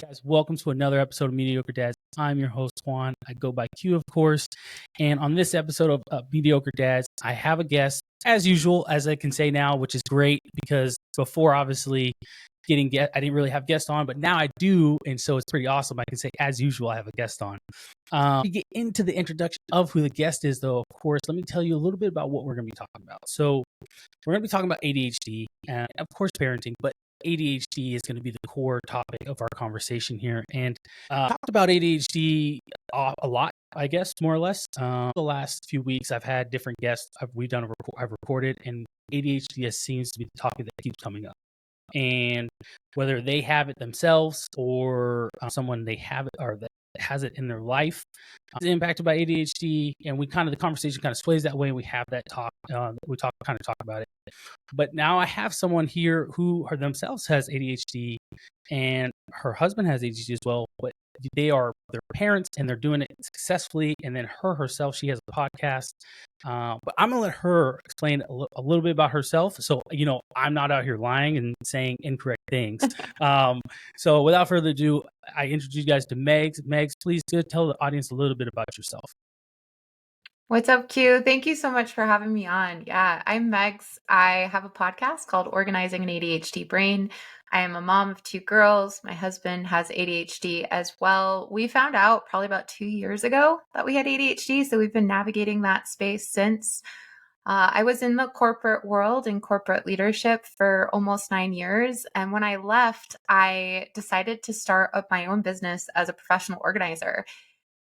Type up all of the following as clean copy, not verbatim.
Guys, welcome to another episode of Mediocre Dads. I'm your host, Juan. I go by Q, of course. And on this episode of Mediocre Dads, I have a guest, as usual, as I can say now, which is great because before, obviously, I didn't really have guests on, but now I do. And so it's pretty awesome. I can say, as usual, I have a guest on. To get into the introduction of who the guest is, though, of course, let me tell you a little bit about what we're going to be talking about. So we're going to be talking about ADHD and, of course, parenting, but ADHD is going to be the core topic of our conversation here. And talked about ADHD a lot, I guess, more or less. The last few weeks, I've had different guests. I've recorded, and ADHD seems to be the topic that keeps coming up. And whether they have it themselves or someone they have it or that has it in their life is impacted by ADHD, and the conversation kind of sways that way, and we have that talk. We talk about it. But now I have someone here who themselves has ADHD, and her husband has ADHD as well. But they're parents, and they're doing it successfully. And then herself, she has a podcast. But I'm gonna let her explain a little bit about herself, so I'm not out here lying and saying incorrect things. So without further ado, I introduce you guys to Megs. Megs, please tell the audience a little bit about yourself. What's up, Q? Thank you so much for having me on. Yeah, I'm Megs. I have a podcast called Organizing an ADHD Brain. I am a mom of 2 girls. My husband has ADHD as well. We found out probably about 2 years ago that we had ADHD, so we've been navigating that space since. I was in the corporate world in corporate leadership for almost 9 years. And when I left, I decided to start up my own business as a professional organizer.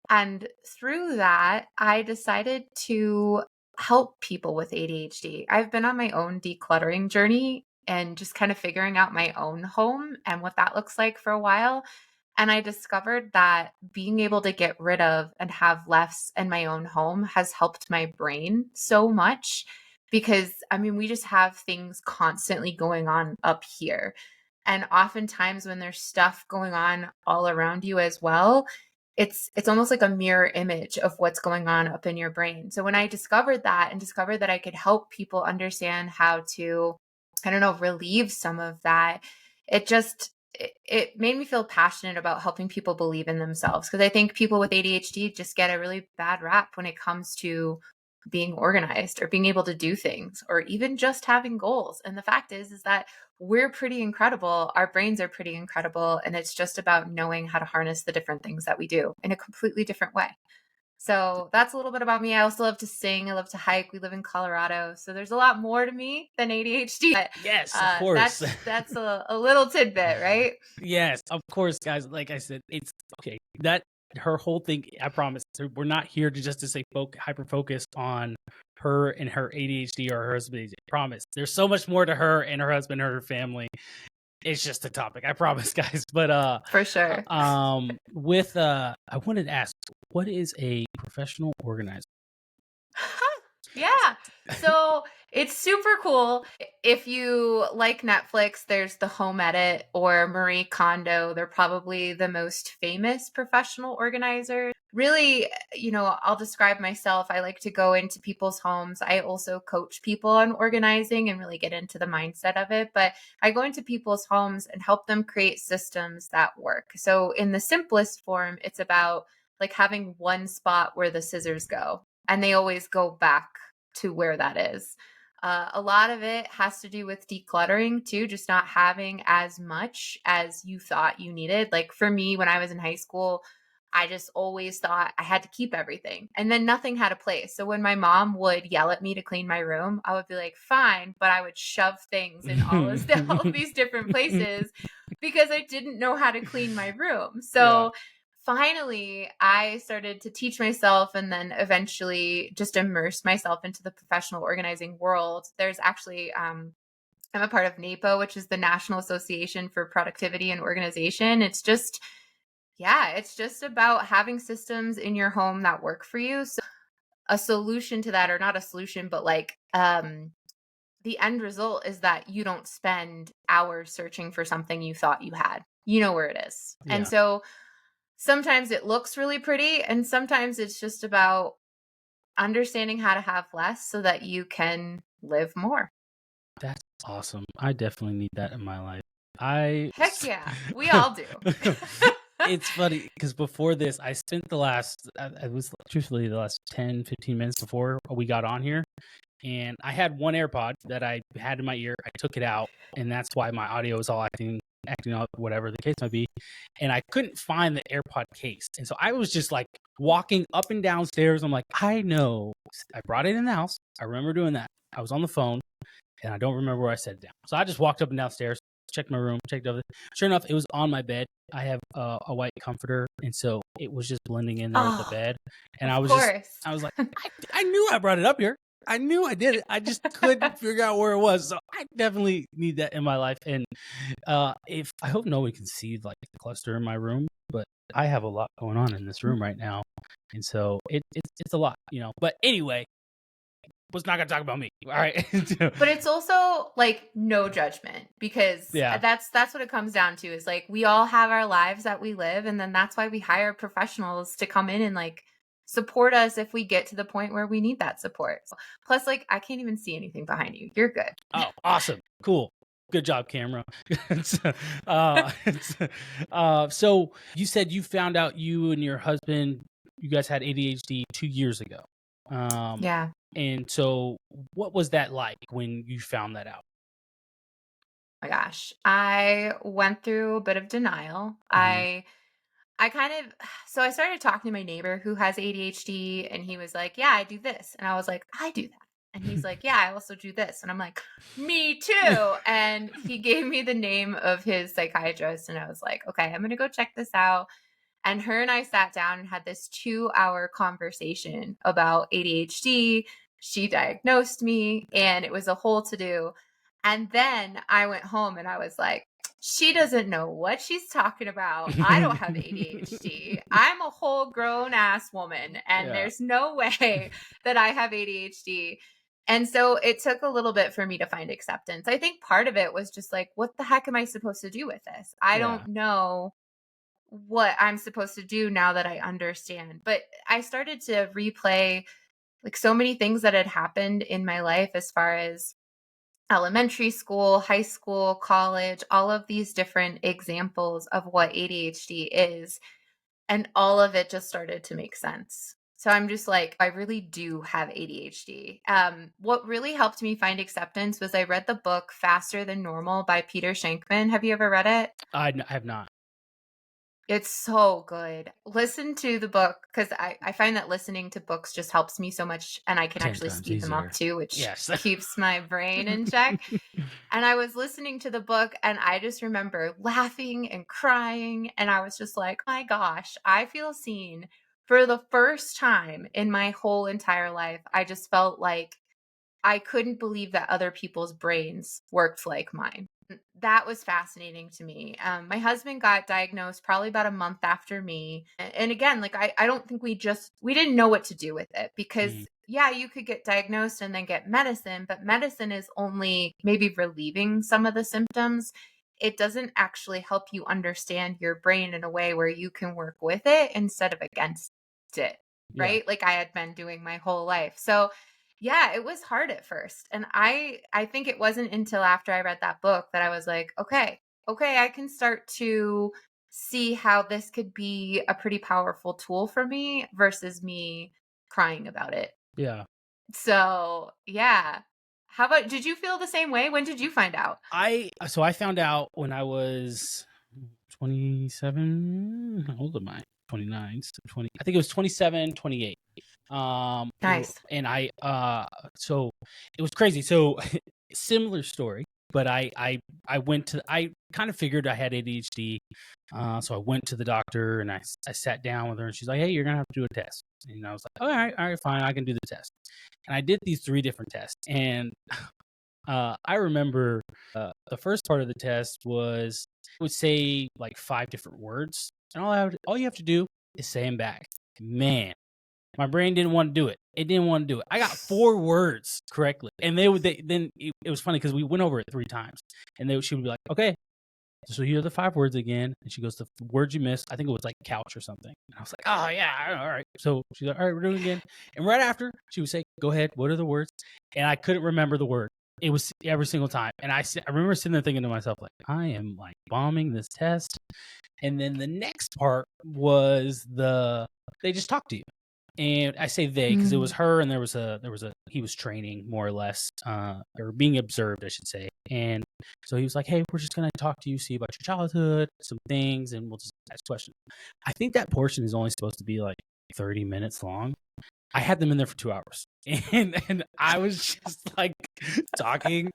And through that, I decided to help people with ADHD. I've been on my own decluttering journey and just kind of figuring out my own home and what that looks like for a while. And I discovered that being able to get rid of and have less in my own home has helped my brain so much because, we just have things constantly going on up here. And oftentimes when there's stuff going on all around you as well, it's almost like a mirror image of what's going on up in your brain. So when I discovered that and discovered that I could help people understand how to, relieve some of that, it made me feel passionate about helping people believe in themselves. Because I think people with ADHD just get a really bad rap when it comes to being organized or being able to do things or even just having goals. And the fact is that we're pretty incredible. Our brains are pretty incredible. And it's just about knowing how to harness the different things that we do in a completely different way. So that's a little bit about me. I also love to sing. I love to hike. We live in Colorado. So there's a lot more to me than ADHD. But, yes, of course. That's a little tidbit, right? Yes, of course, guys. Like I said, it's okay. That her whole thing, I promise, we're not here to say hyper focused on her and her ADHD or her husband. I promise. There's so much more to her and her husband and her family. It's just a topic, I promise, guys. But for sure. I wanted to ask, what is a professional organizer? Yeah. So it's super cool. If you like Netflix, there's the Home Edit or Marie Kondo. They're probably the most famous professional organizers. Really, I'll describe myself. I like to go into people's homes. I also coach people on organizing and really get into the mindset of it. But I go into people's homes and help them create systems that work. So in the simplest form, it's about like having one spot where the scissors go, and they always go back to where that is. A lot of it has to do with decluttering too, just not having as much as you thought you needed. Like for me, when I was in high school, I just always thought I had to keep everything, and then nothing had a place. So when my mom would yell at me to clean my room, I would be like, fine, but I would shove things in all of these different places because I didn't know how to clean my room. So finally, I started to teach myself and then eventually just immerse myself into the professional organizing world. There's actually, I'm a part of NAPO, which is the National Association for Productivity and Organization. It's just about having systems in your home that work for you. So a solution to that, or not a solution, but the end result is that you don't spend hours searching for something you thought you had. You know where it is. Yeah. And so sometimes it looks really pretty, and sometimes it's just about understanding how to have less so that you can live more. That's awesome. I definitely need that in my life. Heck yeah, we all do. It's funny because before this, I spent the last, it was truthfully the last 10, 15 minutes before we got on here. And I had one AirPod that I had in my ear. I took it out, and that's why my audio is all acting out, whatever the case might be. And I couldn't find the AirPod case. And so I was just like walking up and down stairs. I'm like, I know. I brought it in the house. I remember doing that. I was on the phone, and I don't remember where I set it down. So I just walked up and down stairs, checked my room, checked over. Sure enough, it was on my bed. I have a white comforter, and so it was just blending in there with the bed. And I was like, I knew I brought it up here. I knew I did it. I just couldn't figure out where it was. So I definitely need that in my life. And if I hope nobody can see like the cluster in my room, but I have a lot going on in this room right now, and so it's a lot, you know. But anyway, was not gonna talk about me. All right. But it's also like no judgment, because that's what it comes down to, is like we all have our lives that we live, and then that's why we hire professionals to come in and like support us if we get to the point where we need that support. Plus, like, I can't even see anything behind you. You're good. Oh, awesome. Cool. Good job, camera. So you said you found out you and your husband, you guys had ADHD 2 years ago. Yeah. And so what was that like when you found that out? My gosh. I went through a bit of denial. Mhm. I kind of, so I started talking to my neighbor who has ADHD, and he was like, yeah, I do this. And I was like, I do that. And he's like, yeah, I also do this. And I'm like, me too. And he gave me the name of his psychiatrist. And I was like, okay, I'm going to go check this out. And her and I sat down and had this 2-hour conversation about ADHD. She diagnosed me, and it was a whole to do. And then I went home and I was like, she doesn't know what she's talking about. I don't have ADHD. I'm a whole grown ass woman, and there's no way that I have ADHD. And so it took a little bit for me to find acceptance. I think part of it was just like, what the heck am I supposed to do with this? I don't know what I'm supposed to do now that I understand. But I started to replay like so many things that had happened in my life, as far as elementary school, high school, college, all of these different examples of what ADHD is. And all of it just started to make sense. So I'm just like, I really do have ADHD. What really helped me find acceptance was I read the book Faster Than Normal by Peter Shankman. Have you ever read it? I have not. It's so good. Listen to the book, because I find that listening to books just helps me so much, and I can 10 actually times speed them up easier. too, which Yes. keeps my brain in check. And I was listening to the book, and I just remember laughing and crying, and I was just like, oh my gosh, I feel seen. For the first time in my whole entire life, I just felt like I couldn't believe that other people's brains worked like mine. That was fascinating to me. My husband got diagnosed probably about a month after me. And again, like, I don't think we didn't know what to do with it, because yeah, you could get diagnosed and then get medicine, but medicine is only maybe relieving some of the symptoms. It doesn't actually help you understand your brain in a way where you can work with it instead of against it, right? Like I had been doing my whole life. So yeah, it was hard at first. And I think it wasn't until after I read that book that I was like, okay, I can start to see how this could be a pretty powerful tool for me versus me crying about it. Yeah. So, yeah. How about, did you feel the same way? When did you find out? I found out when I was 27. How old am I? 29, so 20. I think it was 27, 28. Nice. And so it was crazy. So similar story, but I kind of figured I had ADHD. So I went to the doctor, and I sat down with her, and she's like, hey, you're going to have to do a test. And I was like, all right, fine. I can do the test. And I did these 3 different tests. And I remember the first part of the test was, it would say like 5 different words, and all you have to do is say them back. Man, my brain didn't want to do it. It didn't want to do it. I got 4 words correctly, and then it was funny because we went over it 3 times, and she would be like, okay, so here are the 5 words again, and she goes, the words you missed, I think it was like couch or something, and I was like, oh yeah, all right. So she's like, all right, we're doing it again, and right after she would say, go ahead, what are the words? And I couldn't remember the word. it was every single time. And I remember sitting there thinking to myself, like, I am like bombing this test. And then the next part was they just talk to you. And I say they because it was her, and there was a he was training more or less, or being observed, I should say. And so he was like, "Hey, we're just gonna talk to you, see about your childhood, some things, and we'll just ask questions." I think that portion is only supposed to be like 30 minutes long. I had them in there for 2 hours, and I was just like talking,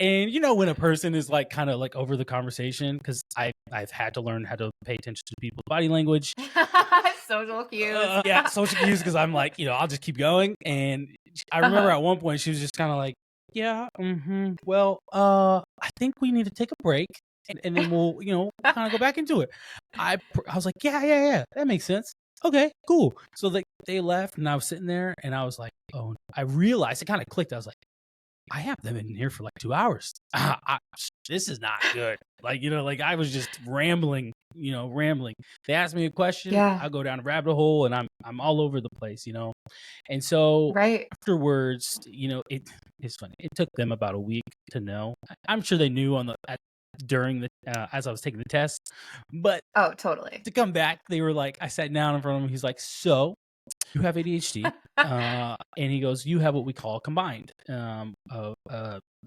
and when a person is like kind of like over the conversation, because I've had to learn how to pay attention to people's body language. Social cues. Yeah, social cues, because I'm like, I'll just keep going. And I remember at one point she was just kind of like, yeah, well, I think we need to take a break, and then we'll, kind of go back into it. I was like, yeah, that makes sense. Okay, cool. So they left, and I was sitting there, and I was like, oh, I realized it kind of clicked. I was like, I have them in here for like 2 hours. This is not good. Like, I was just rambling. They asked me a question, I go down a rabbit hole, and I'm all over the place, And so afterwards, it's funny. It took them about a week to know. I'm sure they knew during the as I was taking the test, but oh, totally. to come back, they were like, I sat down in front of him. He's like, so you have ADHD, and he goes, you have what we call combined of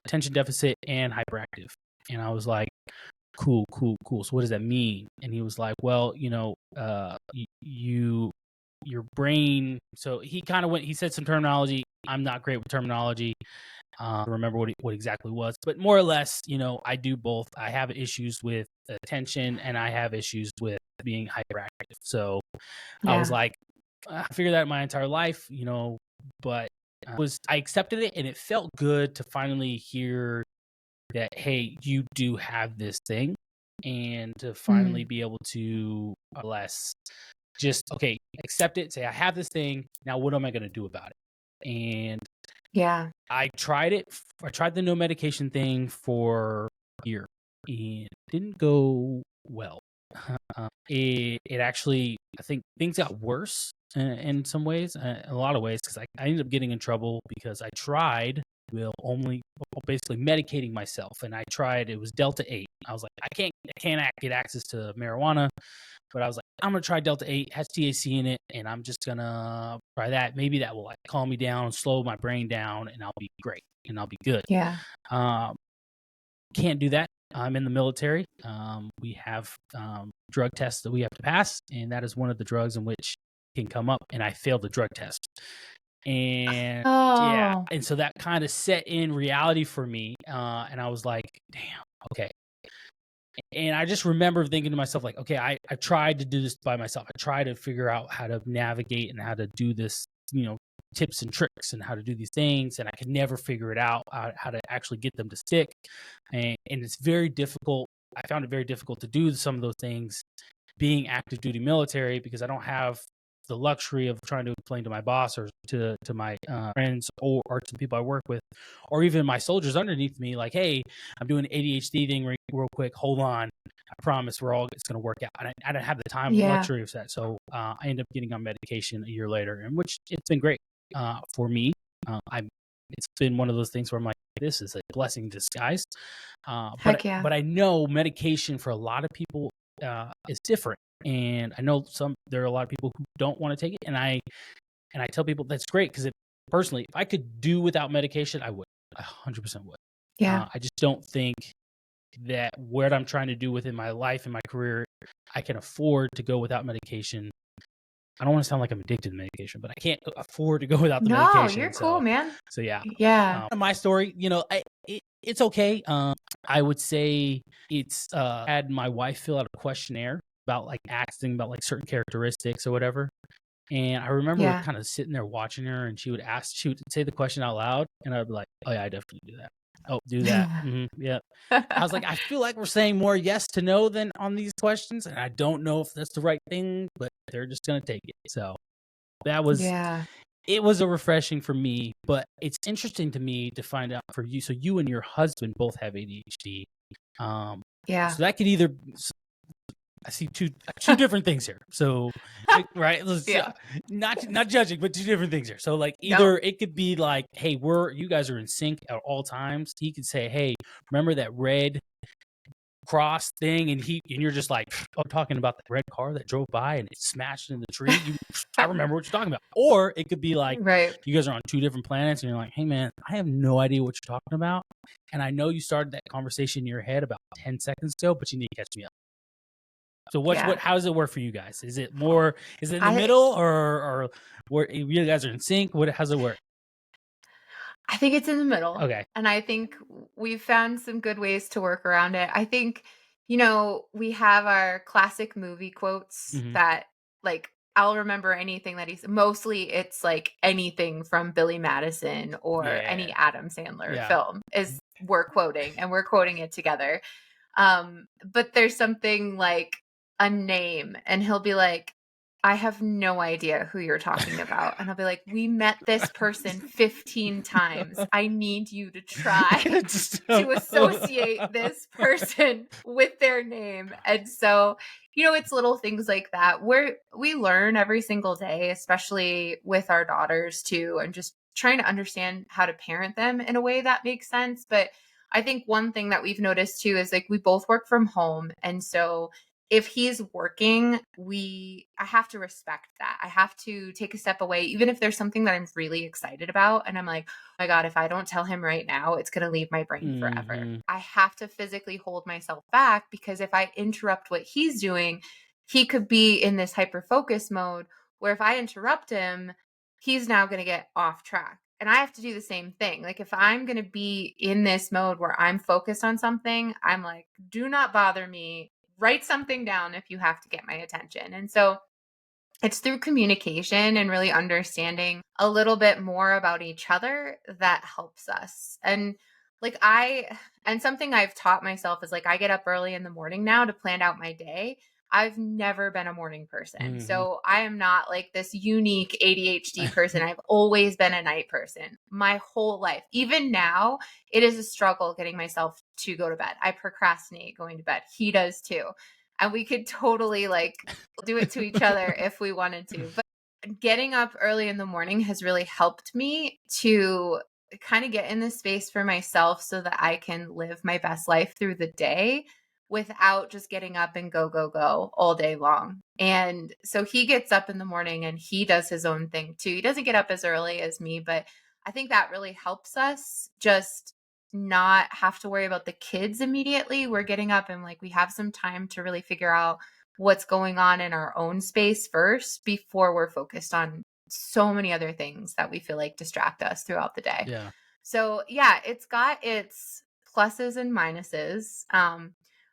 attention deficit and hyperactive. And I was like, cool. So what does that mean? And he was like, well, your brain. So he kind of he said some terminology. I'm not great with terminology. Remember what exactly was, but more or less, I do both. I have issues with attention, and I have issues with being hyperactive. So I was like, I figured that my entire life, but I accepted it, and it felt good to finally hear that, hey, you do have this thing, and to finally be able to less just, okay, accept it, say I have this thing, now what am I going to do about it? And I tried it. I tried the no medication thing for a year, and it didn't go well. It actually, I think things got worse in some ways, a lot of ways, because I ended up getting in trouble because I tried basically medicating myself, and I tried. It was Delta 8. I was like, I can't get access to marijuana, but I was like, I'm gonna try Delta 8. It has THC in it, and I'm just gonna try that. Maybe that will like calm me down, slow my brain down, and I'll be great, and I'll be good. Yeah. Can't do that. I'm in the military. We have drug tests that we have to pass, and that is one of the drugs in which can come up, and I failed the drug test. And and so that kind of set in reality for me, and I was like, damn, okay. And I just remember thinking to myself, like, okay, I tried to do this by myself. I tried to figure out how to navigate and how to do this, tips and tricks and how to do these things, and I could never figure it out, how to actually get them to stick. And it's very difficult. I found it very difficult to do some of those things being active duty military, because I don't have the luxury of trying to explain to my boss or to my friends or to the people I work with, or even my soldiers underneath me, like, hey, I'm doing an ADHD thing real quick. Hold on. I promise it's going to work out. And I don't have the time or luxury of that. So I ended up getting on medication a year later, in which it's been great for me. It's been one of those things where I'm like, this is a blessing in disguise. But I know medication for a lot of people is different. And I know there are a lot of people who don't want to take it. And I tell people that's great, because personally, if I could do without medication, I would. I 100% would. Yeah. I just don't think that what I'm trying to do within my life and my career, I can afford to go without medication. I don't want to sound like I'm addicted to medication, but I can't afford to go without the medication. No, you're cool, man. So yeah. Yeah. My story, it's okay. I would say it's had my wife fill out a questionnaire about like asking about like certain characteristics or whatever. And I remember kind of sitting there watching her, and she would say the question out loud, and I'd be like, oh yeah, I definitely do that. Oh, do that. Yeah. I was like, I feel like we're saying more yes to no than on these questions, and I don't know if that's the right thing, but they're just going to take it. So that was, it was a refreshing for me, but it's interesting to me to find out for you. So you and your husband both have ADHD. So that could either I see two different things here. So, right, Yeah. not judging, but two different things here. So, like, No. either it could be like, hey, you guys are in sync at all times. He could say, hey, remember that red cross thing, and you're just like, oh, talking about the red car that drove by and it smashed into the tree. I remember what you're talking about. Or it could be like, Right. you guys are on two different planets, and you're like, hey, man, I have no idea what you're talking about, and I know you started that conversation in your head about 10 seconds ago, but you need to catch me up. So how does it work for you guys? Is it in the middle, or where you guys are in sync? How's it work? I think it's in the middle. Okay. And I think we've found some good ways to work around it. I think, we have our classic movie quotes that, like, I'll remember anything that mostly it's like anything from Billy Madison or any Adam Sandler film we're quoting, and we're quoting it together. But there's something like a name, and he'll be like, I have no idea who you're talking about. And I'll be like, we met this person 15 times. I need you to try to associate this person with their name. And so, it's little things like that where we learn every single day, especially with our daughters too, and just trying to understand how to parent them in a way that makes sense. But I think one thing that we've noticed too is, like, we both work from home. And so if he's working, I have to respect that. I have to take a step away, even if there's something that I'm really excited about. And I'm like, oh my God, if I don't tell him right now, it's going to leave my brain forever. I have to physically hold myself back, because if I interrupt what he's doing, he could be in this hyper focus mode where if I interrupt him, he's now going to get off track. And I have to do the same thing. Like, if I'm going to be in this mode where I'm focused on something, I'm like, do not bother me. Write something down if you have to get my attention. And so it's through communication and really understanding a little bit more about each other that helps us. And like and something I've taught myself is, like, I get up early in the morning now to plan out my day. I've never been a morning person. So I am not like this unique ADHD person. I've always been a night person my whole life. Even now, it is a struggle getting myself to go to bed. I procrastinate going to bed. He does too. And we could totally, like, do it to each other if we wanted to. But getting up early in the morning has really helped me to kind of get in this space for myself so that I can live my best life through the day without just getting up and go, go, go all day long. And so he gets up in the morning and he does his own thing too. He doesn't get up as early as me, but I think that really helps us just not have to worry about the kids immediately. We're getting up and, like, we have some time to really figure out what's going on in our own space first before we're focused on so many other things that we feel like distract us throughout the day. Yeah. So yeah, it's got its pluses and minuses.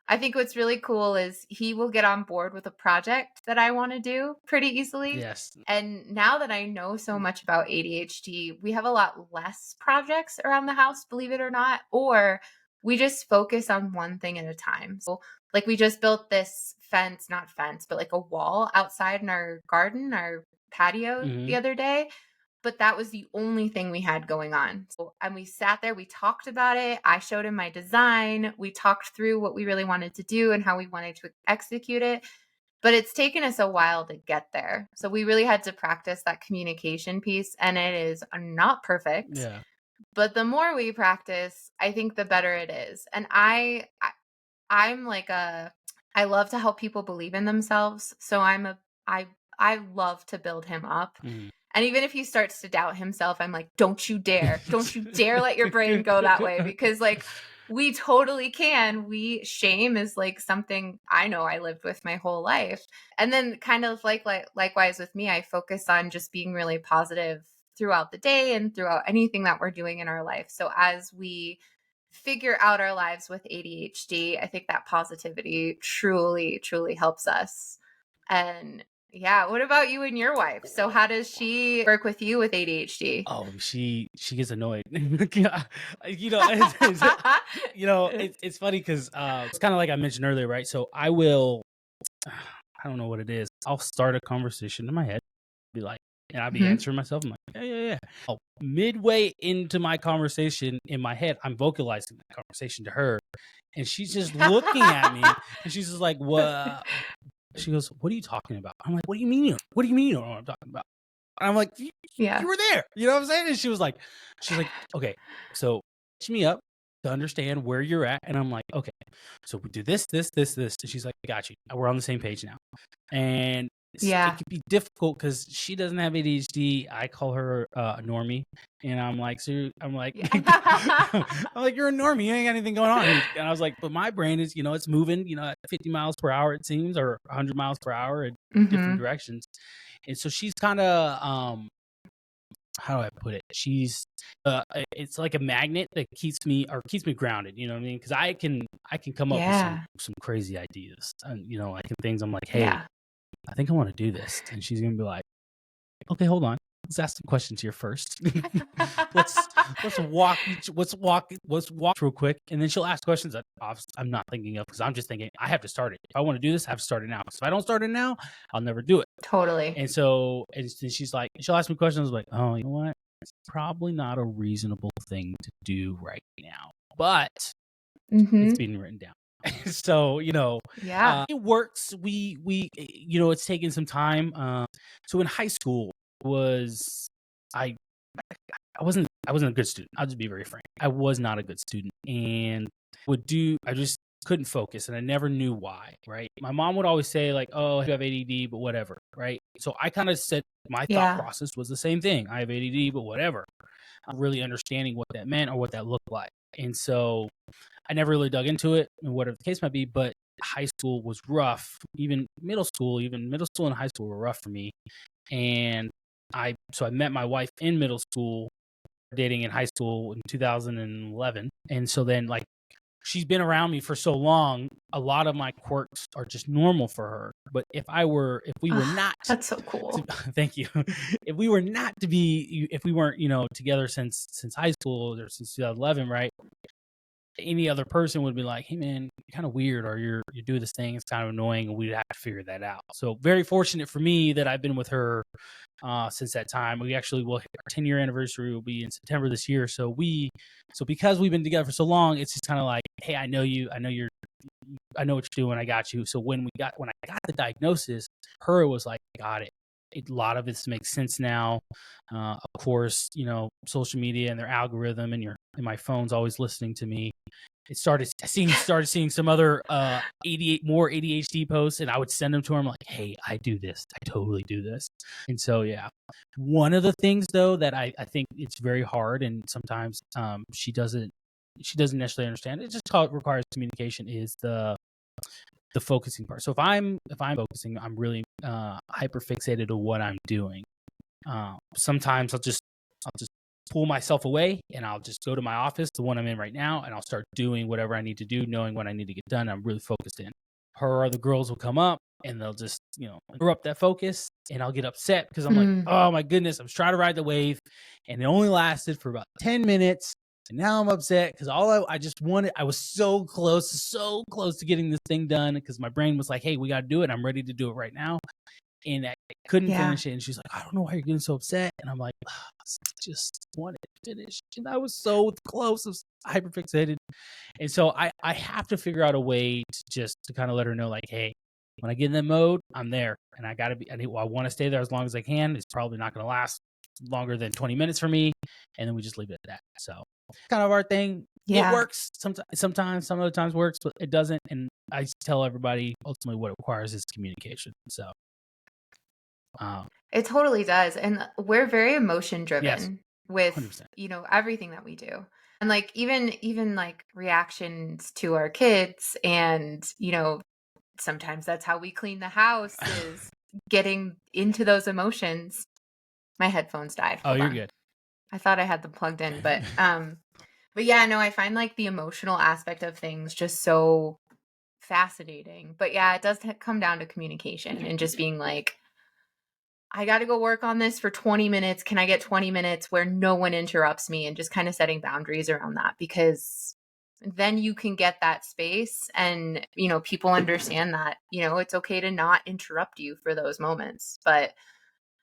I think what's really cool is he will get on board with a project that I want to do pretty easily. Yes. And now that I know so much about ADHD, we have a lot less projects around the house, believe it or not, or we just focus on one thing at a time. So, like, we just built this not fence, but like a wall outside in our garden, our patio the other day. But that was the only thing we had going on. And we sat there, we talked about it. I showed him my design. We talked through what we really wanted to do and how we wanted to execute it. But it's taken us a while to get there. So we really had to practice that communication piece. And it is not perfect. Yeah. But the more we practice, I think the better it is. And I'm like I love to help people believe in themselves. So I love to build him up. And even if he starts to doubt himself, I'm like, don't you dare let your brain go that way, because, like, we totally can. Shame is like something I know I lived with my whole life. And then kind of likewise with me, I focus on just being really positive throughout the day and throughout anything that we're doing in our life. So as we figure out our lives with ADHD, I think that positivity truly, truly helps us. And yeah, what about you and your wife? So how does she work with you with ADHD? Oh, she gets annoyed. It's funny because it's kind of like I mentioned earlier, right? So I don't know what it is. I'll start a conversation in my head, be like, And I'd be Mhm. answering myself. I'm like, yeah, yeah, yeah. Oh, midway into my conversation in my head, I'm vocalizing that conversation to her. And she's just looking at me and she's just like, what? She goes, what are you talking about? I'm like, what do you mean? What do you mean you don't know what I'm talking about? And I'm like, Yeah. you were there. You know what I'm saying? And she's like, okay, so catch me up to understand where you're at. And I'm like, okay, so we do this, this, this, this. And she's like, got you. We're on the same page now. And it Yeah. can be difficult because she doesn't have ADHD. I call her a normie. And I'm like, I'm like, Yeah. I'm like, you're a normie. You ain't got anything going on. And I was like, but my brain is, it's moving, at 50 miles per hour, it seems, or 100 miles per hour in different Mhm. directions. And so she's kind of, how do I put it? She's, it's like a magnet that keeps me grounded. You know what I mean? Because I can come up with Yeah. some crazy ideas, and like things. I'm like, hey, Yeah. I think I want to do this, and she's gonna be like, okay, hold on. Let's ask some questions here first. let's walk real quick, and then she'll ask questions that I'm not thinking of because I'm just thinking I have to start it. If I want to do this, I have to start it now. Because if I don't start it now, I'll never do it. Totally. And so, and she's like, she'll ask me questions like, oh, you know what? It's probably not a reasonable thing to do right now, but it's being written down. So, Yeah. it works. We, it's taken some time. So in high school I, I wasn't a good student. I'll just be very frank. I was not a good student and I just couldn't focus and I never knew why, right? My mom would always say like, oh, you have ADD, but whatever, right? So I kind of said my thought Yeah. process was the same thing. I have ADD, but whatever. Not really understanding what that meant or what that looked like. And so I never really dug into it and whatever the case might be, but high school was rough. Even middle school and high school were rough for me. And I met my wife in middle school, dating in high school in 2011. And so then like she's been around me for so long, a lot of my quirks are just normal for her. But if we were not That's so cool. thank you. If we weren't, together since high school or since 2011, right? Any other person would be like, hey man, you're kind of weird, or you're doing this thing, it's kind of annoying, and we'd have to figure that out. So very fortunate for me that I've been with her since that time. We actually will, our 10-year anniversary will be in September this year. So because we've been together for so long, it's just kind of like, hey, I know what you're doing, I got you. So when I got the diagnosis, her was like, got it. A lot of it makes sense now. Of course, social media and their algorithm and my phone's always listening to me. Started seeing some other more ADHD posts, and I would send them to her. I'm like, hey, I do this. I totally do this. And so, yeah. One of the things though that I think it's very hard, and sometimes she doesn't necessarily understand. It just requires communication. Is the focusing part. So if I'm focusing, I'm really hyper fixated to what I'm doing. Sometimes I'll just pull myself away and I'll just go to my office, the one I'm in right now, and I'll start doing whatever I need to do, knowing what I need to get done. I'm really focused in. Her or the girls will come up and they'll just, interrupt that focus, and I'll get upset because I'm like, oh my goodness, I'm trying to ride the wave, and it only lasted for about 10 minutes. And now I'm upset because I just wanted, I was so close to getting this thing done because my brain was like, hey, we got to do it. I'm ready to do it right now. And I couldn't finish it. And she's like, I don't know why you're getting so upset. And I'm like, I just wanted to finish. And I was so close. I was hyperfixated. And so I have to figure out a way to kind of let her know, like, hey, when I get in that mode, I'm there. And I want to stay there as long as I can. It's probably not going to last longer than 20 minutes for me. And then we just leave it at that. So kind of our thing. Yeah. It works sometimes, some other times works, but it doesn't. And I tell everybody ultimately what it requires is communication. So it totally does. And we're very emotion driven. Yes, with 100%. Everything that we do. And like even like reactions to our kids, and sometimes that's how we clean the house, is getting into those emotions. My headphones died. Oh, you're good. I thought I had them plugged in, but yeah, no, I find like the emotional aspect of things just so fascinating. But yeah, it does come down to communication and just being like, I got to go work on this for 20 minutes. Can I get 20 minutes where no one interrupts me, and just kind of setting boundaries around that, because then you can get that space and, people understand that, it's okay to not interrupt you for those moments. But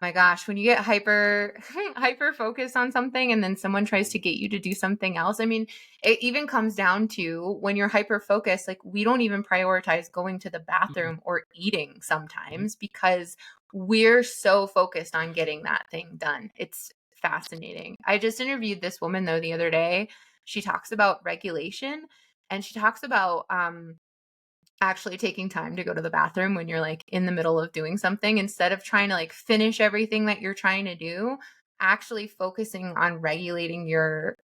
My gosh, when you get hyper focused on something and then someone tries to get you to do something else. I mean, it even comes down to when you're hyper focused, like we don't even prioritize going to the bathroom or eating sometimes because we're so focused on getting that thing done. It's fascinating. I just interviewed this woman though the other day. She talks about regulation and she talks about actually taking time to go to the bathroom when you're like in the middle of doing something instead of trying to like finish everything that you're trying to do, actually focusing on regulating your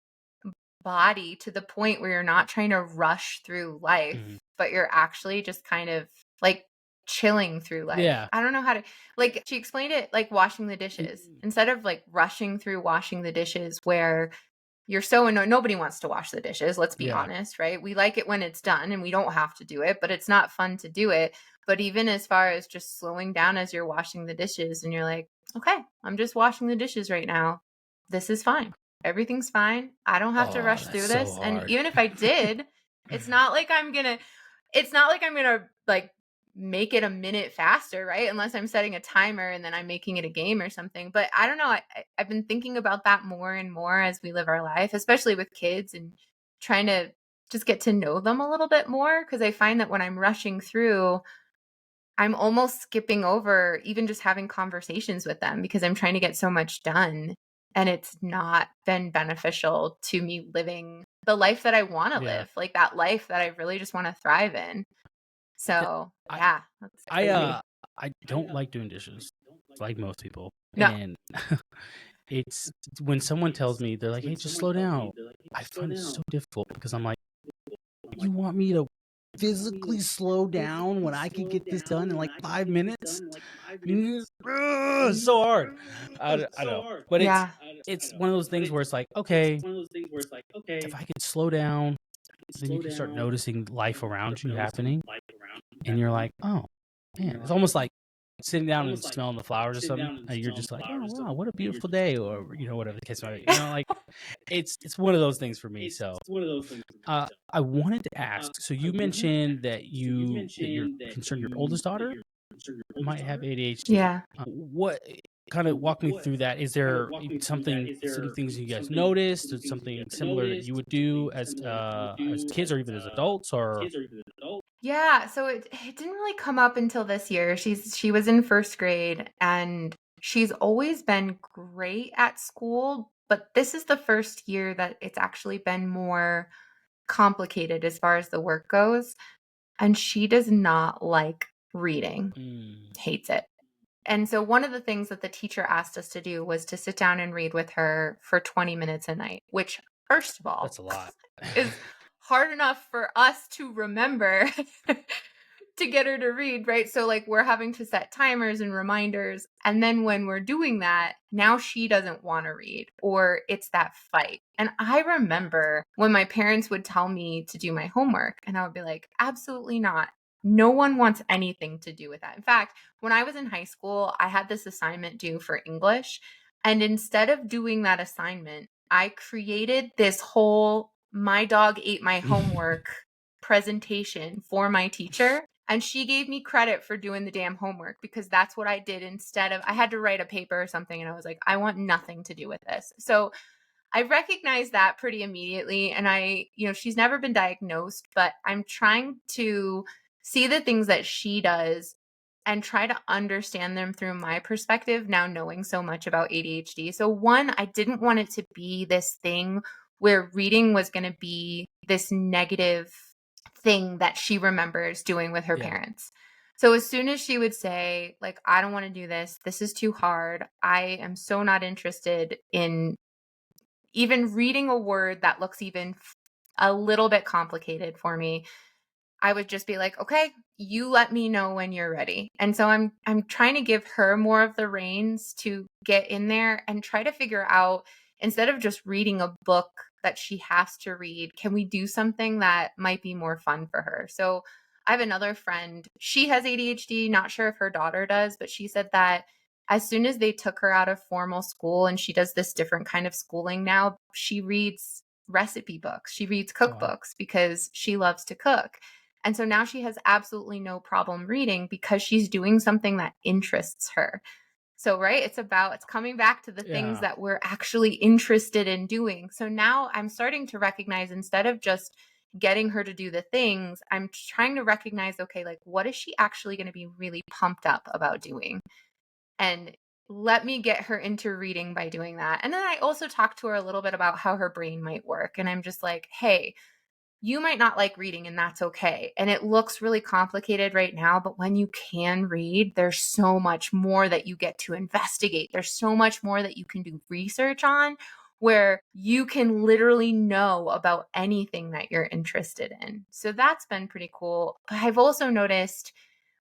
body to the point where you're not trying to rush through life, but you're actually just kind of like chilling through life. Yeah. I don't know how to, like, she explained it like washing the dishes instead of like rushing through washing the dishes where you're so annoyed. Nobody wants to wash the dishes. Let's be honest, right? We like it when it's done and we don't have to do it, but it's not fun to do it. But even as far as just slowing down as you're washing the dishes and you're like, okay, I'm just washing the dishes right now. This is fine. Everything's fine. I don't have to rush through this. So And hard. even if I did, it's not like I'm going to like make it a minute faster, right? Unless I'm setting a timer and then I'm making it a game or something. But I don't know. I've been thinking about that more and more as we live our life, especially with kids and trying to just get to know them a little bit more. Because I find that when I'm rushing through, I'm almost skipping over even just having conversations with them because I'm trying to get so much done. And it's not been beneficial to me living the life that I want to live, like that life that I really just want to thrive in. So yeah, that's crazy. I don't like doing dishes, like most people. No. And it's when someone tells me, they're like, hey, just slow down. I find it so difficult because I'm like, you want me to physically slow down when I could get this done in like 5 minutes? It's so hard. I know. But Yeah. it's one of those things where it's like, okay, if I could slow down, then you can start noticing life around you happening. And you're like, oh, man. It's almost like sitting down and smelling the flowers or something. And you're just like, oh, wow, what a beautiful day. Or, whatever the case might be. Like, it's one of those things for me. So I wanted to ask. So you mentioned that you're concerned your oldest daughter might have ADHD. Yeah. What kind of walk me through that? Is there some things you guys noticed, or something similar that you would do as kids or even as adults, or Yeah, so it didn't really come up until this year. She was in first grade and she's always been great at school, but this is the first year that it's actually been more complicated as far as the work goes. And she does not like reading, hates it. And so one of the things that the teacher asked us to do was to sit down and read with her for 20 minutes a night, which, first of all, that's a lot. is hard enough for us to remember to get her to read, right? So like we're having to set timers and reminders. And then when we're doing that, now she doesn't want to read or it's that fight. And I remember when my parents would tell me to do my homework and I would be like, absolutely not. No one wants anything to do with that. In fact, when I was in high school, I had this assignment due for English. And instead of doing that assignment, I created this whole my dog ate my homework presentation for my teacher. And she gave me credit for doing the damn homework because that's what I did instead of I had to write a paper or something. And I was like, I want nothing to do with this. So I recognized that pretty immediately. And she's never been diagnosed, but I'm trying to see the things that she does and try to understand them through my perspective now knowing so much about ADHD. So one, I didn't want it to be this thing where reading was going to be this negative thing that she remembers doing with her parents. So as soon as she would say, like, I don't want to do this, this is too hard, I am so not interested in even reading a word that looks even a little bit complicated for me, I would just be like, okay, you let me know when you're ready. And so I'm trying to give her more of the reins to get in there and try to figure out, instead of just reading a book that she has to read, can we do something that might be more fun for her? So I have another friend, she has ADHD, not sure if her daughter does, but she said that as soon as they took her out of formal school and she does this different kind of schooling now, she reads recipe books, she reads cookbooks because she loves to cook. And so now she has absolutely no problem reading because she's doing something that interests her. So, right, it's coming back to the things Yeah. that we're actually interested in doing. So now I'm starting to recognize, instead of just getting her to do the things, I'm trying to recognize, okay, like, what is she actually going to be really pumped up about doing? And let me get her into reading by doing that. And then I also talk to her a little bit about how her brain might work. And I'm just like, hey, you might not like reading, and that's okay. And it looks really complicated right now, but when you can read, there's so much more that you get to investigate. There's so much more that you can do research on, where you can literally know about anything that you're interested in. So that's been pretty cool. I've also noticed,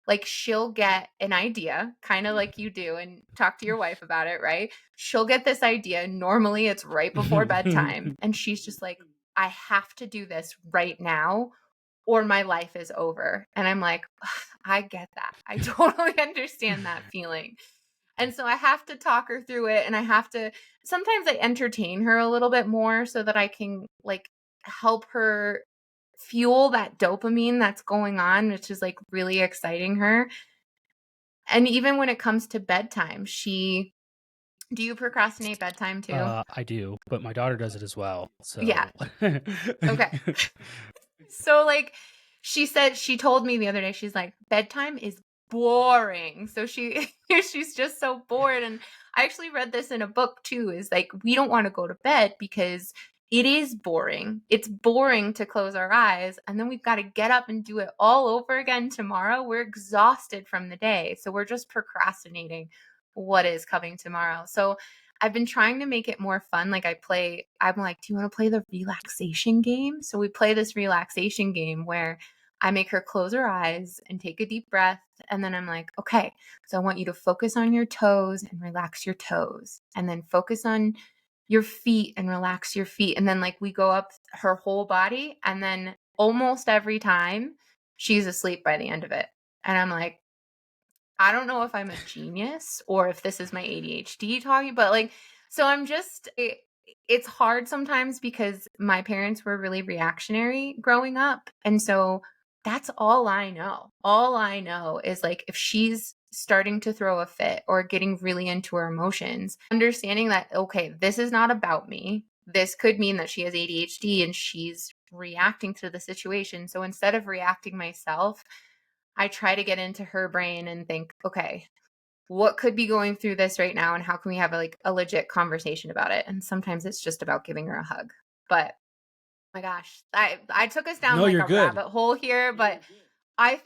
like, she'll get an idea, kind of like you do, and talk to your wife about it, right? She'll get this idea. Normally it's right before bedtime. And she's just like, I have to do this right now or my life is over. And I'm like, I get that. I totally understand that feeling. And so I have to talk her through it. And sometimes I entertain her a little bit more so that I can, like, help her fuel that dopamine that's going on, which is, like, really exciting her. And even when it comes to bedtime, do you procrastinate bedtime too? I do, but my daughter does it as well. So Yeah. Okay. So, like, she told me the other day, she's like, bedtime is boring. So she's just so bored. And I actually read this in a book too, is like, we don't want to go to bed because it is boring. It's boring to close our eyes. And then we've got to get up and do it all over again tomorrow. We're exhausted from the day. So we're just procrastinating what is coming tomorrow. So I've been trying to make it more fun. Like, I'm like, do you want to play the relaxation game? So we play this relaxation game where I make her close her eyes and take a deep breath. And then I'm like, okay, so I want you to focus on your toes and relax your toes. And then focus on your feet and relax your feet. And then, like, we go up her whole body. And then almost every time she's asleep by the end of it. And I'm like, I don't know if I'm a genius or if this is my ADHD talking, but, like, so it's hard sometimes because my parents were really reactionary growing up. And so that's all I know. All I know is, like, if she's starting to throw a fit or getting really into her emotions, understanding that, okay, this is not about me. This could mean that she has ADHD and she's reacting to the situation. So instead of reacting myself, I try to get into her brain and think, okay, what could be going through this right now, and how can we have a legit conversation about it? And sometimes it's just about giving her a hug. But my gosh, I took us down no, like you're a good. rabbit hole here, but I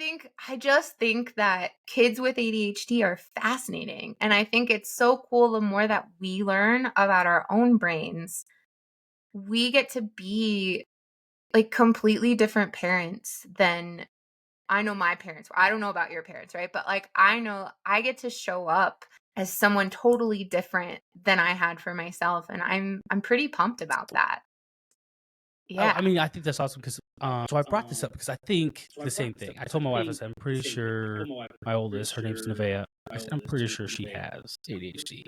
just think that kids with ADHD are fascinating. And I think it's so cool, the more that we learn about our own brains, we get to be, like, completely different parents than I know my parents were. I don't know about your parents, right? But, like, I know I get to show up as someone totally different than I had for myself, and I'm pretty pumped about that. Oh, I Yeah. mean, I think that's awesome because, so I brought this up because I think the same thing. I told my wife, I said, I'm pretty sure my oldest, her name's Nevaeh. I said, I'm pretty sure she has ADHD.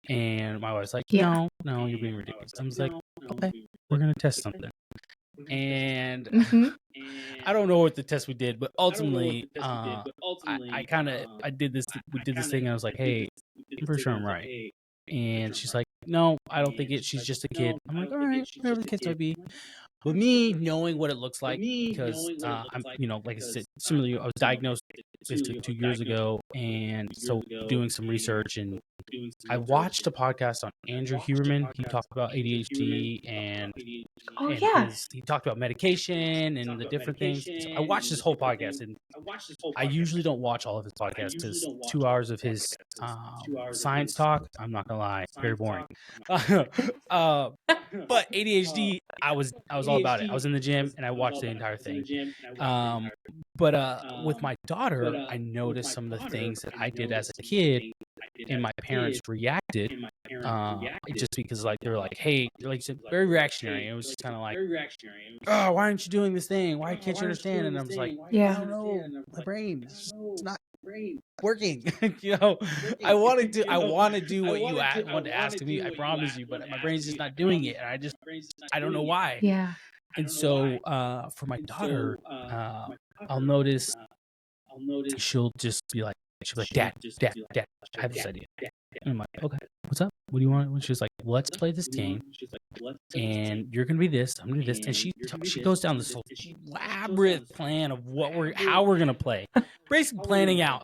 And my wife's like, Yeah. no, you're being ridiculous. I was like, okay, we're going to test something. And Mhm. I don't know what the test we did, but ultimately, I did this, we did this thing, and I was like, hey, I'm pretty sure I'm right. And she's like, no, I don't think it. She's just a kid. I'm like, all right, whatever the case might be. But me knowing what it looks like, because I'm, like I said, similarly, I was diagnosed basically 2 years ago, and so doing some research, and I watched a podcast on Andrew Huberman. He talked about ADHD Oh, and yeah. he talked about medication and the different things. So I watched this whole podcast, and I usually don't watch all of his podcasts because 2 hours of his science talk, I'm not gonna lie, very boring. But ADHD, I was all about it. I was in the gym and I watched the entire thing. But with my daughter, I noticed some of the things that I did as a kid, and my parents reacted. Just because, like, they're like, hey, like you said, very reactionary. It was just kind of like, oh, why aren't you doing this thing? Why can't you understand? And I was like, I don't know, my brain, it's not working. I want to do what you want to ask of me. I promise you, but my brain's just not doing it, and I don't know why. Yeah. And so, for my daughter, I'll notice she'll just be like, She'll be like, Dad, I have this idea. And I'm like, okay, what's up? What do you want? And she's like, let's play this game, and you're gonna be this, I'm gonna be this, and she goes down this elaborate plan of how we're gonna play, basically planning out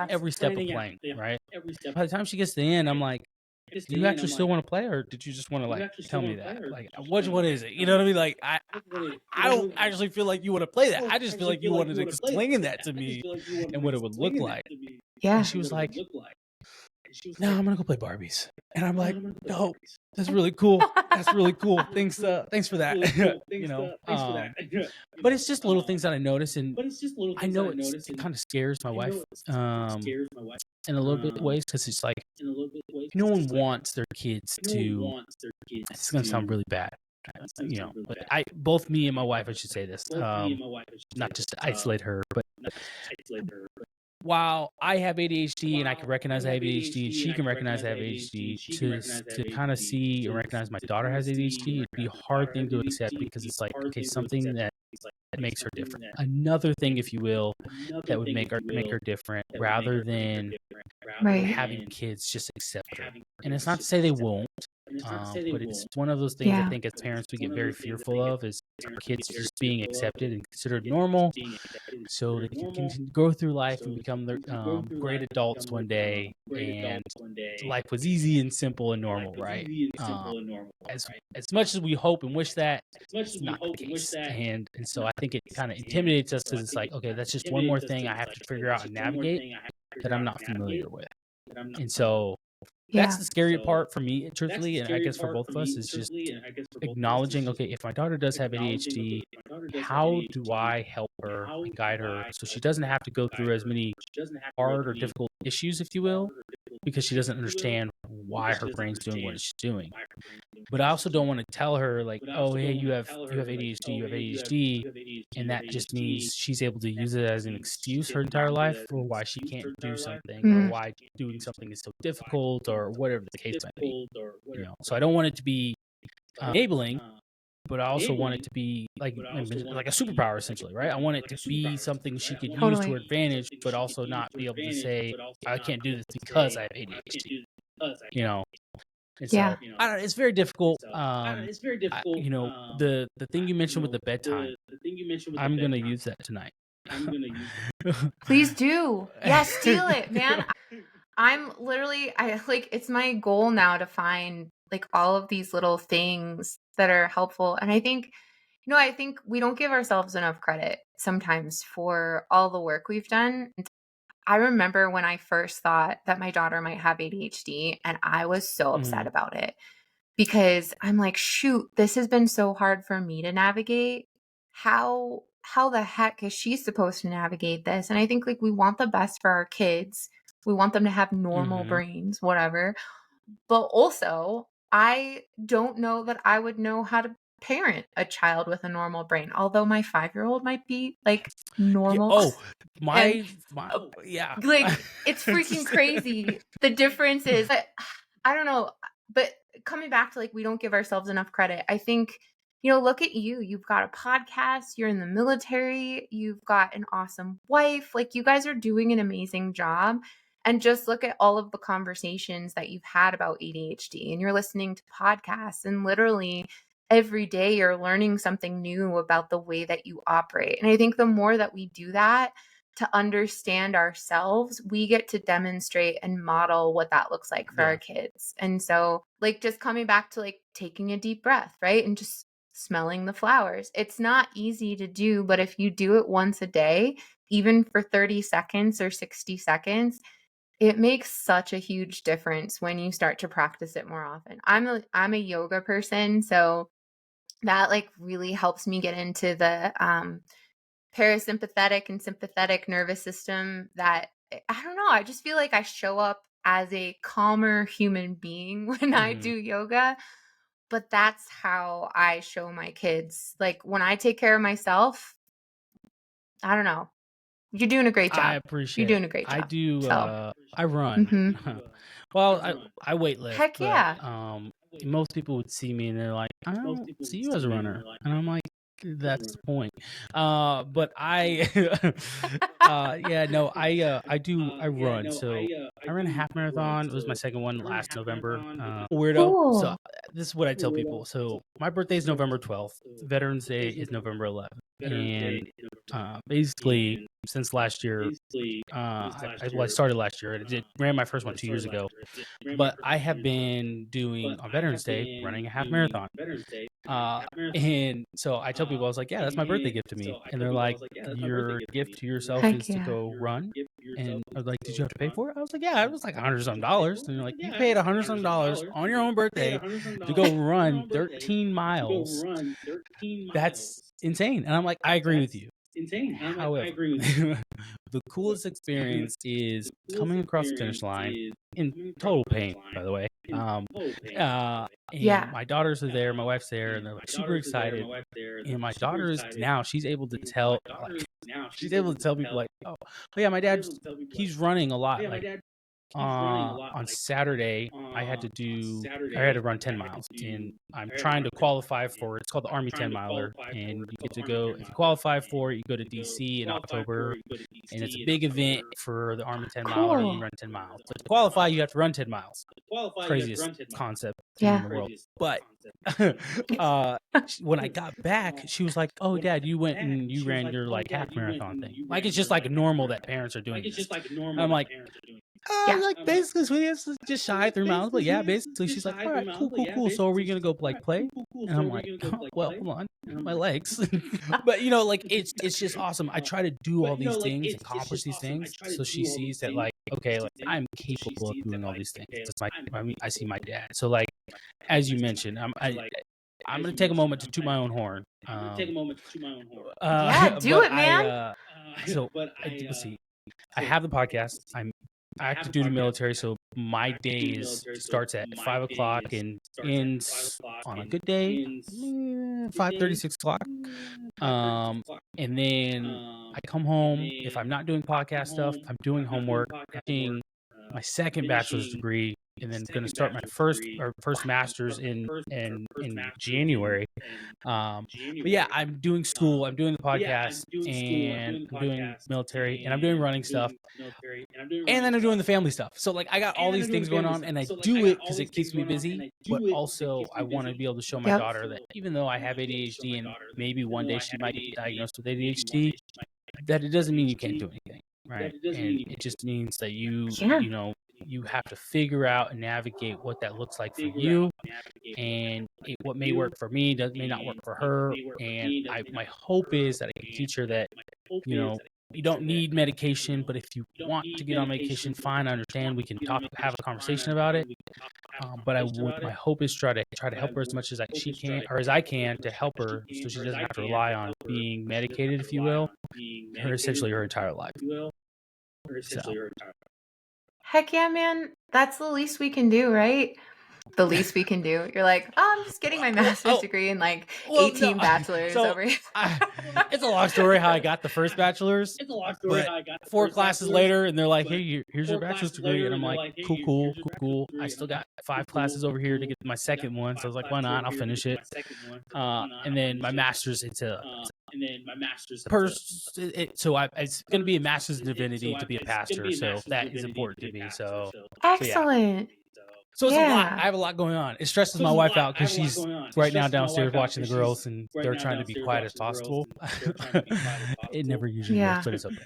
every step of playing, right? By the time she gets to the end, I'm like, do you actually still want to play, or did you just want to like tell me that? Like, which one is it? You know what I mean? Like, I don't actually feel like you want to play that. I just feel like you wanted to explain that to me and what it would look like. Yeah. And she was like, no, I'm gonna go play Barbies. And I'm like, no, that's really cool. That's really cool. Thanks for that. You know, but it's just little things that I notice, and I know it kind of scares my wife, in a little bit of ways, because it's like no one wants their kids to. It's gonna sound really bad, you know. But both me and my wife, I should say this, not just to isolate her, but while I have ADHD and I can recognize I have ADHD, and she can recognize I have ADHD, to kind of see and recognize my daughter has ADHD, it'd be a hard thing to accept, because it's like, okay, something that makes her different. Another thing, if you will, that would make her different, rather than having kids just accept her. And it's not to say they won't, but it's one of those things I think as parents we get very fearful of, is our kids just being accepted and considered normal, so they can go through life and become great adults one day, and life was easy and simple and normal, right? As much as we hope and wish that, it's not the case. And so I think it kind of intimidates us, because it's like, okay, that's just one more thing I have to figure out and navigate that I'm not familiar with. And so that's the scary part for me, truthfully, and I guess for both of us, is just acknowledging, okay, if my daughter does have ADHD, how do I help her and guide her so she doesn't have to go through as many hard or difficult issues, if you will, because she doesn't understand why her brain's doing what it's doing. But I also don't want to tell her, like, oh, hey, you have ADHD, and that just means she's able to use it as an excuse her entire life for why she can't do something, or why doing something is so difficult, or whatever the case might be. You know, so I don't want it to be enabling, but I also want it to be like a superpower, essentially, right? I want it to be something she could use to her advantage, but also not be able to say, I can't do this because I have ADHD. You know. And so, I don't know, it's very difficult. You know, the thing you mentioned with the bedtime, I'm gonna use that tonight. Please do. Yeah, steal it, man. I'm literally, it's my goal now to find like all of these little things that are helpful. And I think we don't give ourselves enough credit sometimes for all the work we've done. I remember when I first thought that my daughter might have ADHD, and I was so upset about it, because I'm like, shoot, this has been so hard for me to navigate. How the heck is she supposed to navigate this? And I think like we want the best for our kids. We want them to have normal brains, whatever. But also, I don't know that I would know how to parent a child with a normal brain, although my 5-year-old might be like normal. Like it's freaking crazy. The difference is, I don't know, but coming back to like, we don't give ourselves enough credit. I think, look at you. You've got a podcast, you're in the military, you've got an awesome wife. Like, you guys are doing an amazing job. And just look at all of the conversations that you've had about ADHD, and you're listening to podcasts, and literally every day you're learning something new about the way that you operate. And I think the more that we do that to understand ourselves, we get to demonstrate and model what that looks like for our kids. And so, like, just coming back to like taking a deep breath, right? And just smelling the flowers. It's not easy to do, but if you do it once a day, even for 30 seconds or 60 seconds, it makes such a huge difference when you start to practice it more often. I'm a yoga person, so that like really helps me get into the parasympathetic and sympathetic nervous system. That, I don't know, I just feel like I show up as a calmer human being when I do yoga. But that's how I show my kids. Like, when I take care of myself, I don't know. You're doing a great job. I appreciate You're doing a great job. I do. So. I run. Well, I weightlift. Heck yeah. But, most people would see me and they're like, I don't see you as a runner. And I'm like, That's the point. But I, yeah, no, I run. So I ran a half marathon. It was my second one last November. Weirdo. So Cool. this is what I tell people. So my birthday is November 12th. Veterans Day is November 11th. And basically, since last year, I started last year. Ran my first one 2 years ago. But I have been doing on Veterans Day running a half marathon. And so I tell people, I was like, yeah, that's my birthday gift to me. And they're like, your gift to yourself Heck is to yeah. go run. And I was like, did you have to pay for it? I was like, yeah, it was like $100 some. And they're like, you paid $100 some on your own birthday to go run 13 miles. That's insane. And I'm like, I agree with you. However, the coolest experience is coming across the finish line in total pain, by the way. Yeah. And my daughters are there, my wife's there, and they're like super excited. And my daughter is now she's able to tell people like, oh yeah, my dad, he's running a lot. Like on Saturday, I had to run 10 miles, and I'm trying to qualify for it's called the Army 10 miler, and you get to go if you qualify for it, you go to DC in October, and it's a big event for the Army 10 miler, and you Cool. run 10 miles. But to qualify, you have to run 10 miles. Craziest concept Yeah. in the world. But when I got back, she was like, "Oh, Dad, you went and you ran your like half marathon thing. Like it's just like normal that parents are doing this." And I'm like, Yeah. like basically, sweetie, it's just shy 3 miles, but yeah, basically, she's like, all right, cool. So are we gonna go like play? And I'm like, well, hold on, my legs. But like it's just awesome. I try to do all these things, accomplish these things, so she sees that like, okay, like I'm capable of doing all these things. I see my dad. So like, as you mentioned, I'm gonna take a moment to toot my own horn. Yeah, do it, man. Let's see. I have the podcast. I'm active duty military, so my days starts at 5 o'clock and ends on a good day 5:30, 6 o'clock. And then I come home. If I'm not doing podcast stuff, I'm doing homework. I'm doing my second bachelor's degree, and then going to start my first master's in January. But yeah, I'm doing school, I'm doing the podcast, and I'm doing military, and I'm doing running stuff, and then I'm doing the family stuff. So like I got all these things going on, and I do it because it keeps me busy. But also I want to be able to show my daughter that even though I have ADHD and maybe one day she might get diagnosed with ADHD, that it doesn't mean you can't do anything, right? And it just means that you have to figure out and navigate what that looks like for you, and what may work for me may not work for her. And my hope is that I can teach her that you don't need medication, but if you want to get on medication, fine, I understand. We can have a conversation about it. But my hope is try to help her as much as she can, or as I can, to help her so she doesn't have to rely on being medicated, if you will, essentially her entire life. So. Heck yeah, man. That's the least we can do, right? The least we can do. You're like, oh, I'm just getting my master's degree and like 18 bachelors over here. It's a long story how I got the first bachelor's. But 4 classes later, and they're like, hey, here's your bachelor's degree. And I'm like, cool. I still got 5 classes over here to get my second one. So I was like, why not? I'll finish it. And then my master's into it's going to be a master's in divinity to be a pastor. So that is important to me. So excellent. So it's a lot. I have a lot going on. It stresses my wife out because she's right now downstairs watching the girls, and they're trying to be quiet as possible. It never usually works, but it's okay.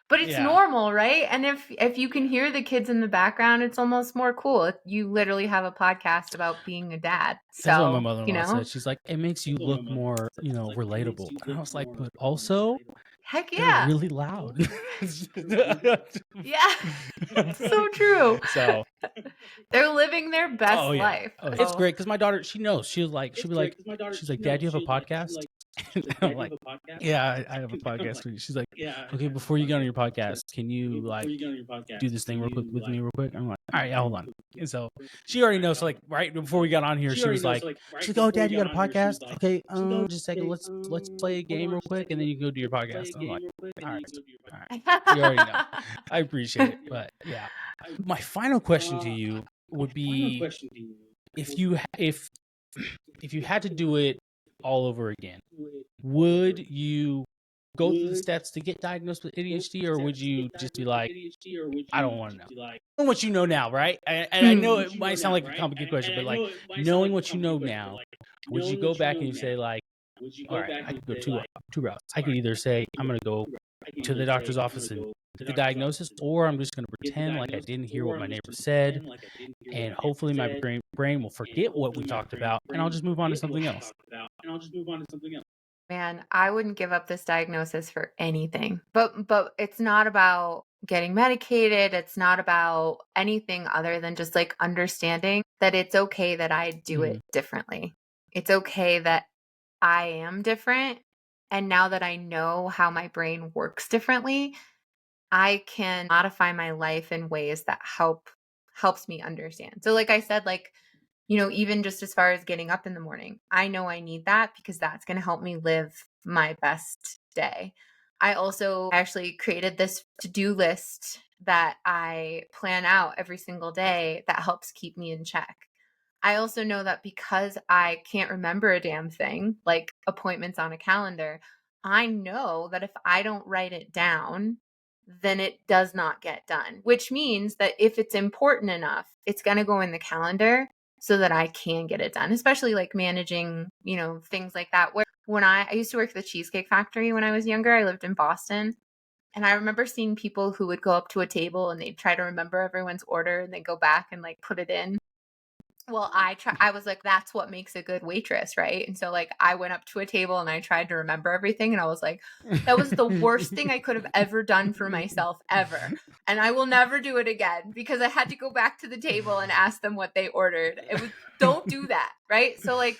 But it's normal, right? And if you can hear the kids in the background, it's almost more cool. You literally have a podcast about being a dad. So, that's what my mother-in-law said. She's like, it makes you look more, relatable. And I was like, but also, heck yeah, they're really loud. Yeah, so true. So they're living their best life. Oh, it's great because my daughter, she knows. She'll be like, Dad, do you have a podcast? I'm like, yeah, I have a podcast. She's like, okay, before you get on your podcast, can you like do this thing real quick with me real quick? I'm like, all right, hold on. And so she already knows. So like right before we got on here, she was like, oh, Dad, you got a podcast? Okay, just a second. Let's play a game real quick, and then you can go do your podcast. I'm like, all right. You already know. I appreciate it, but yeah. My final question to you would be, if if you had to do it all over again, would you go through the steps to get diagnosed with ADHD, or would you just be like, I don't want to know? Knowing what you know now, right? And I know it might sound like a complicated question, but like knowing what you know now, would you go back and you say like, all right, I could go two routes. I could either say I'm going to go to the doctor's office and get the diagnosis, or I'm just going to pretend like I didn't hear what my neighbor said, and hopefully my brain will forget what we talked about, and I'll just move on to something else. Man, I wouldn't give up this diagnosis for anything. But it's not about getting medicated. It's not about anything other than just like understanding that it's okay that I do it differently. It's okay that I am different. And now that I know how my brain works differently, I can modify my life in ways that helps me understand. So like I said, like, even just as far as getting up in the morning, I know I need that because that's going to help me live my best day. I also actually created this to-do list that I plan out every single day that helps keep me in check. I also know that because I can't remember a damn thing, like appointments on a calendar, I know that if I don't write it down, then it does not get done, which means that if it's important enough, it's going to go in the calendar so that I can get it done, especially like managing, things like that. Where when I used to work at the Cheesecake Factory when I was younger, I lived in Boston. And I remember seeing people who would go up to a table and they'd try to remember everyone's order and then go back and like put it in. Well, I was like, that's what makes a good waitress, right? And so like I went up to a table and I tried to remember everything, and I was like, that was the worst thing I could have ever done for myself ever. And I will never do it again because I had to go back to the table and ask them what they ordered. Don't do that, right? So like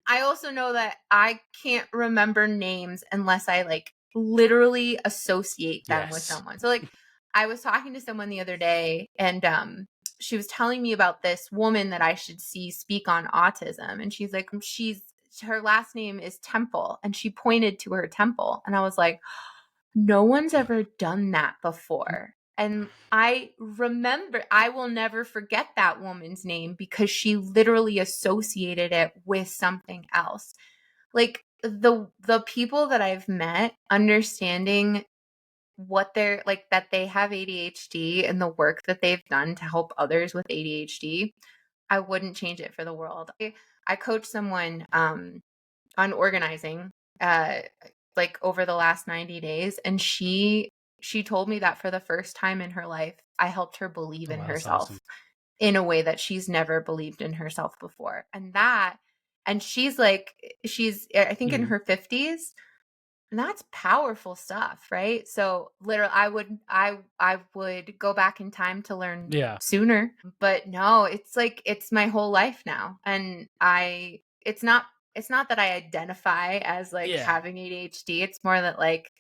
I also know that I can't remember names unless I like literally associate them with someone. So like I was talking to someone the other day, and she was telling me about this woman that I should see speak on autism. And she's like, her last name is Temple. And she pointed to her temple. And I was like, no one's ever done that before. And I will never forget that woman's name because she literally associated it with something else. Like the people that I've met, understanding what they're like, that they have ADHD and the work that they've done to help others with ADHD, I wouldn't change it for the world. I coached someone on organizing like over the last 90 days, and she told me that for the first time in her life, I helped her believe in herself in a way that she's never believed in herself before. And she's I think in her 50s. And that's powerful stuff, right? So literally I would go back in time to learn sooner. But no, it's like it's my whole life now. And it's not that I identify as like having ADHD. It's more that like,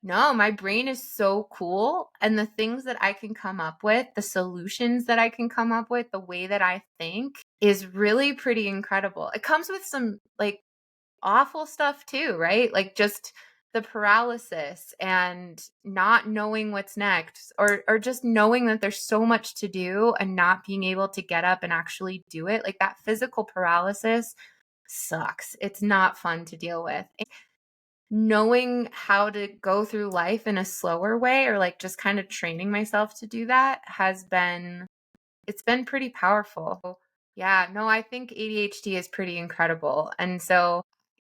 no, my brain is so cool. And the things that I can come up with, the solutions that I can come up with, the way that I think is really pretty incredible. It comes with some like awful stuff too, right? Like just the paralysis and not knowing what's next, or just knowing that there's so much to do and not being able to get up and actually do it. Like that physical paralysis sucks. It's not fun to deal with. And knowing how to go through life in a slower way, or like just kind of training myself to do that, it's been pretty powerful. Yeah, no, I think ADHD is pretty incredible. And so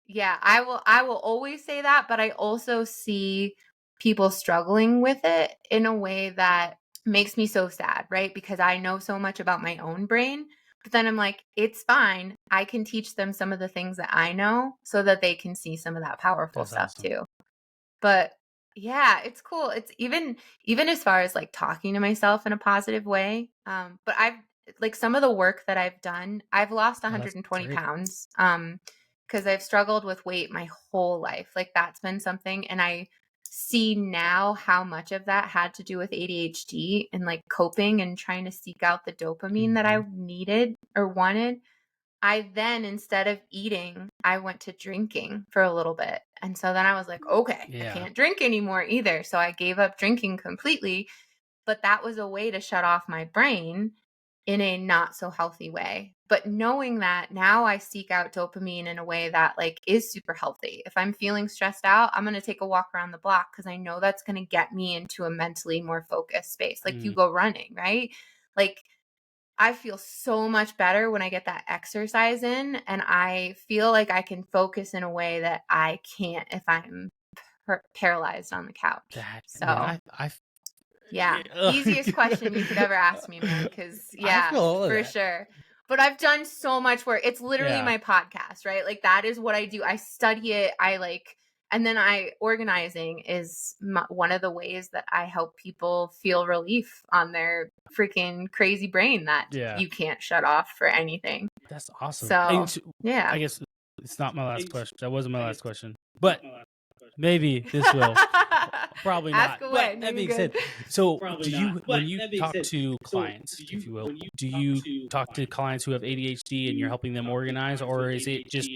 yeah, I will always say that, but I also see people struggling with it in a way that makes me so sad, right? Because I know so much about my own brain, but then I'm like, it's fine. I can teach them some of the things that I know so that they can see some of that powerful stuff too. But yeah, it's cool. It's even as far as like talking to myself in a positive way. But I've like some of the work that I've done, I've lost 120 pounds. Because I've struggled with weight my whole life. Like that's been something. And I see now how much of that had to do with ADHD and like coping and trying to seek out the dopamine that I needed or wanted. I then, instead of eating, I went to drinking for a little bit. And so then I was like, okay, I can't drink anymore either. So I gave up drinking completely. But that was a way to shut off my brain in a not so healthy way. But knowing that, now I seek out dopamine in a way that like is super healthy. If I'm feeling stressed out, I'm going to take a walk around the block because I know that's going to get me into a mentally more focused space. Like you go running, right? Like I feel so much better when I get that exercise in, and I feel like I can focus in a way that I can't if I'm paralyzed on the couch. Man, Yeah. Easiest question you could ever ask me, man. Because, I feel all of for that. sure. But I've done so much work. It's literally my podcast, right? Like, that is what I do. I study it. And then organizing is one of the ways that I help people feel relief on their freaking crazy brain that you can't shut off for anything. That's awesome. So, yeah. I guess it's not my last question. That wasn't my last question. But maybe this will. Probably not. Ask away. But that being said, so when you talk to clients, if you will, do you talk to clients who have ADHD and you're helping them organize, or is it just,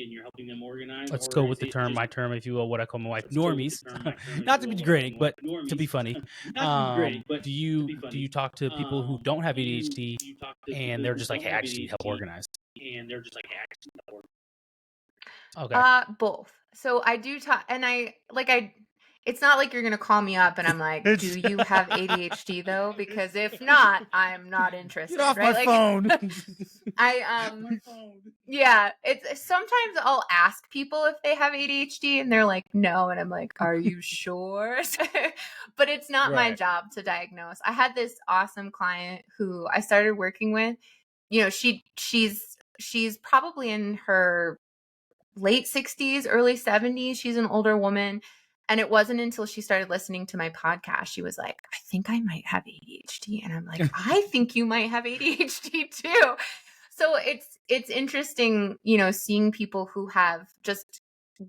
let's go with my term, if you will, what I call my wife, normies, not to be degrading, but to be funny. Do you talk to people who don't have ADHD and they're just like, hey, I just need help organized? Okay. Both. So I do talk, and it's not like you're going to call me up and I'm like, do you have ADHD though? Because if not, I'm not interested. Get off right? my phone. Yeah, it's sometimes I'll ask people if they have ADHD and they're like, no. And I'm like, are you sure? But it's not my job to diagnose. I had this awesome client who I started working with. You know, she's probably in her late 60s, early 70s. She's an older woman. And it wasn't until she started listening to my podcast, she was like, I think I might have ADHD. And I'm like, I think you might have ADHD too. So it's interesting, seeing people who have just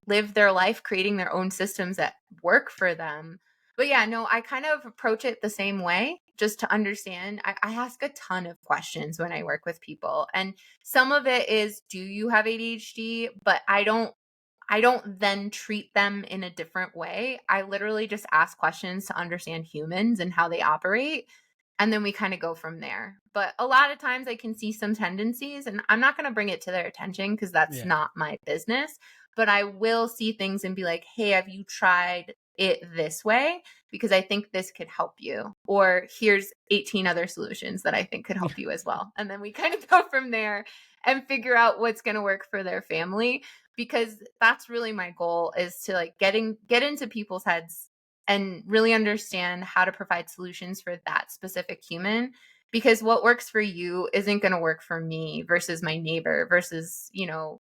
lived their life creating their own systems that work for them. But yeah, no, I kind of approach it the same way, just to understand. I ask a ton of questions when I work with people. And some of it is, do you have ADHD? But I don't then treat them in a different way. I literally just ask questions to understand humans and how they operate. And then we kind of go from there. But a lot of times I can see some tendencies, and I'm not going to bring it to their attention because that's not my business. But I will see things and be like, hey, have you tried it this way? Because I think this could help you. Or here's 18 other solutions that I think could help you as well. And then we kind of go from there and figure out what's going to work for their family. Because that's really my goal, is to like get into people's heads and really understand how to provide solutions for that specific human. Because what works for you isn't going to work for me versus my neighbor versus,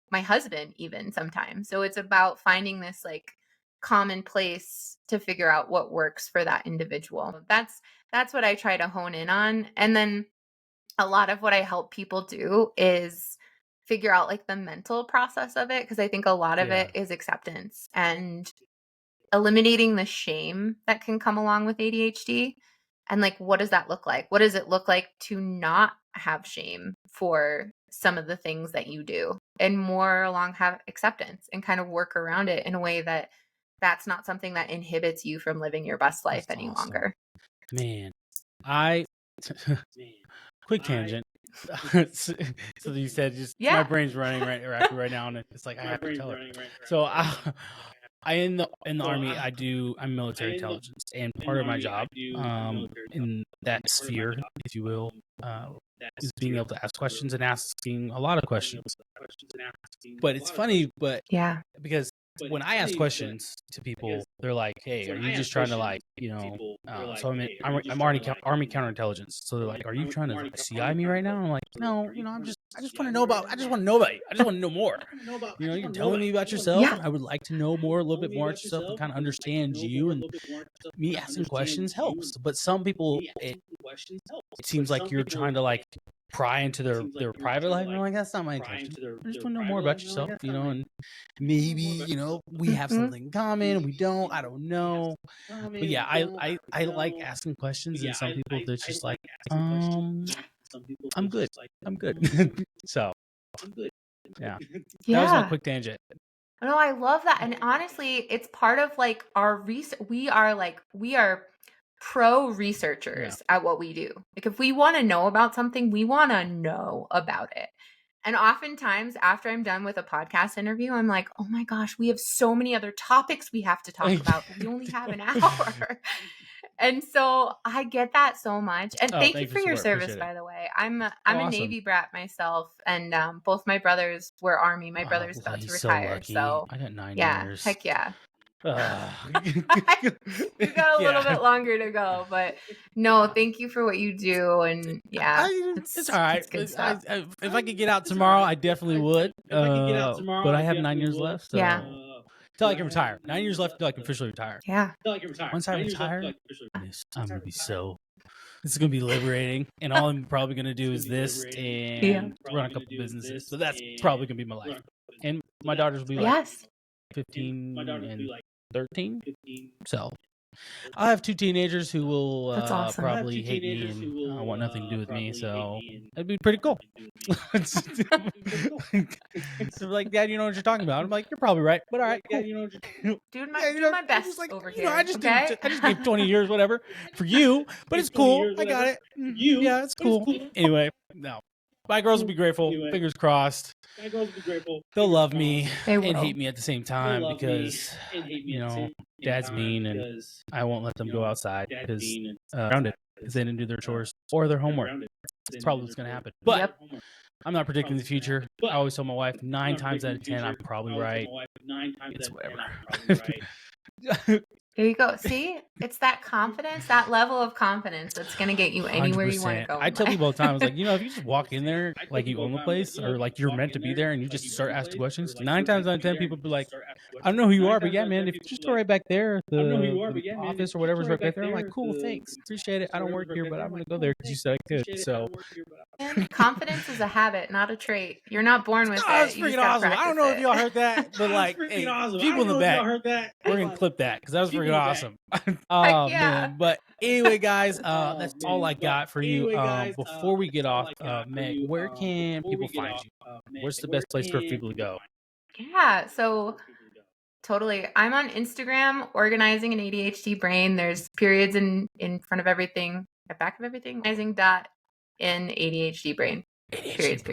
my husband even sometimes. So it's about finding this like common place to figure out what works for that individual. That's what I try to hone in on. And then a lot of what I help people do is figure out like the mental process of it. Because I think a lot of it is acceptance and eliminating the shame that can come along with ADHD. And like, what does that look like? What does it look like to not have shame for some of the things that you do, and more along have acceptance and kind of work around it in a way that that's not something that inhibits you from living your best life any longer. Man, quick tangent. So you said my brain's running right now, and it's like I have to tell her. So in the Army, I'm military intelligence, and part of my job in that sphere, if you will, is being able to ask questions and asking a lot of questions. But it's funny, because when I ask questions to people, they're like, "Hey, are you just trying to like, So I'm Army counterintelligence. So they're like, "Are you trying to like, CI me right now?" And I'm like, "No, I just want to know about you. I just want to know more. You're telling me about yourself. Yeah. I would like to know a little bit more about yourself and kind of understand you. And me asking questions helps. But some people, it seems like you're trying to like pry into their private life, and I'm like, that's not my intention. I just want to know more about yourself, and maybe we have something in common. We don't. I don't know. But yeah, I like asking questions, and some people they're just like, I'm good. So yeah, that was my quick tangent. No, I love that. And honestly, it's part of like our research. We are pro researchers at what we do. Like if we want to know about something, we want to know about it. And oftentimes after I'm done with a podcast interview, I'm like, oh my gosh, we have so many other topics we have to talk about, but we only have an hour. And so I get that so much. And thank you for your service, by the way. I'm a Navy brat myself, and both my brothers were Army. My brother's about to retire. So I got 9 years. Heck yeah. You got a little bit longer to go, but no, thank you for what you do. And it's all right. If I could get out tomorrow, I definitely would. But I have 9 years left. So till I can retire. 9 years left till I can officially retire. Yeah. Once I retire, I'm gonna be so. This is gonna be liberating, and all I'm probably gonna do is this and run a couple businesses. So that's probably gonna be my life. And my daughters will be like 15 and 13. So I have 2 teenagers who will awesome. probably hate me and want nothing to do with me. So it'd be pretty cool. So like, Dad, you know what you're talking about. I'm like, you're probably right, but all right, cool. Doing my best like, over here. I just gave 20 years, whatever, for you, but it's cool. I got it. Yeah, it's cool. Anyway, no. My girls will be grateful. Fingers crossed. They'll love me and hate me at the same time because, Dad's mean and I won't let them go outside because grounded because they didn't do their chores or their homework. That's probably what's going to happen. But I'm not predicting the future. I always tell my wife 9 times out of 10, I'm probably right. It's whatever. There you go. See, it's that confidence, that level of confidence that's going to get you anywhere 100%. You want to go. I tell people all the time, I was like, if you just walk in there like you own the place or like you're meant to be there and you just start asking questions, 9 times out of 10 people be like, I don't know who you are, but yeah, man, if you just go right back there, the office or whatever's right back there, I'm like, cool, thanks. Appreciate it. I don't work here, but I'm going to go there because you said I could. So and confidence is a habit, not a trait. You're not born with it. That's freaking awesome. I don't know if y'all heard that, but like, hey, people in the back, we're going to clip that because that was freaking awesome. Oh man. But anyway, guys, that's all I got for you. Before we get off, Meg, where can people find you? Where's the best place for people to go? Yeah, so totally. I'm on Instagram, organizing an ADHD brain. There's periods in front of everything, at back of everything. Organizing in ADHD brain. Periods.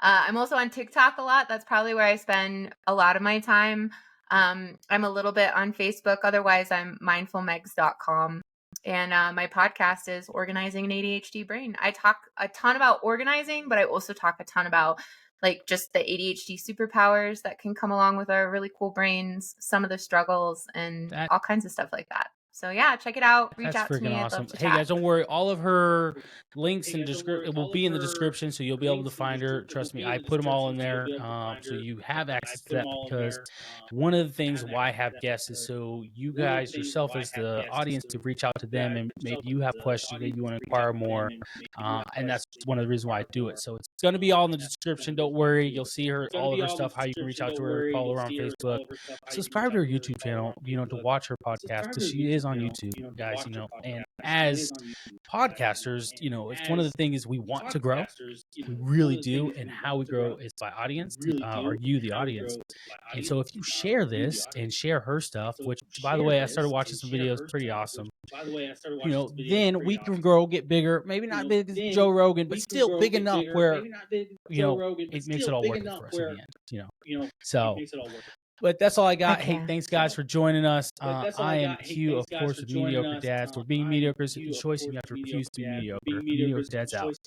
I'm also on TikTok a lot. That's probably where I spend a lot of my time. I'm a little bit on Facebook. Otherwise, I'm mindfulmegs.com. And my podcast is Organizing an ADHD Brain. I talk a ton about organizing, but I also talk a ton about like just the ADHD superpowers that can come along with our really cool brains, some of the struggles and all kinds of stuff like that. So yeah, check it out. Reach out to me. Awesome. Hey guys, don't worry. All of her links and it will be in the description, so you'll be able to find her. Trust me, I put them all in there, so you have access to that. Because one of the things why I have guests is so you guys yourself as the audience to reach out to them, and maybe you have questions that you want to inquire more, and that's one of the reasons why I do it. So it's going to be all in the description. Don't worry, you'll see her all of her stuff, how you can reach out to her, follow her on Facebook, subscribe to her YouTube channel, to watch her podcast because she is on YouTube, guys, and as podcasters, it's one of the things we want to grow. We really do. And how we grow is by audience, or you, the audience. And so if you share this and share her stuff, which by the way, I started watching some videos, pretty awesome. Then we can grow, get bigger, maybe not big as Joe Rogan, but still big enough where, it makes it all work for us in the end, So but that's all I got. Okay. Hey, thanks guys for joining us. I am Q, of course, with Mediocre Dads. We're being mediocre is a choice, and you have to refuse to be mediocre. Mediocre Dads out.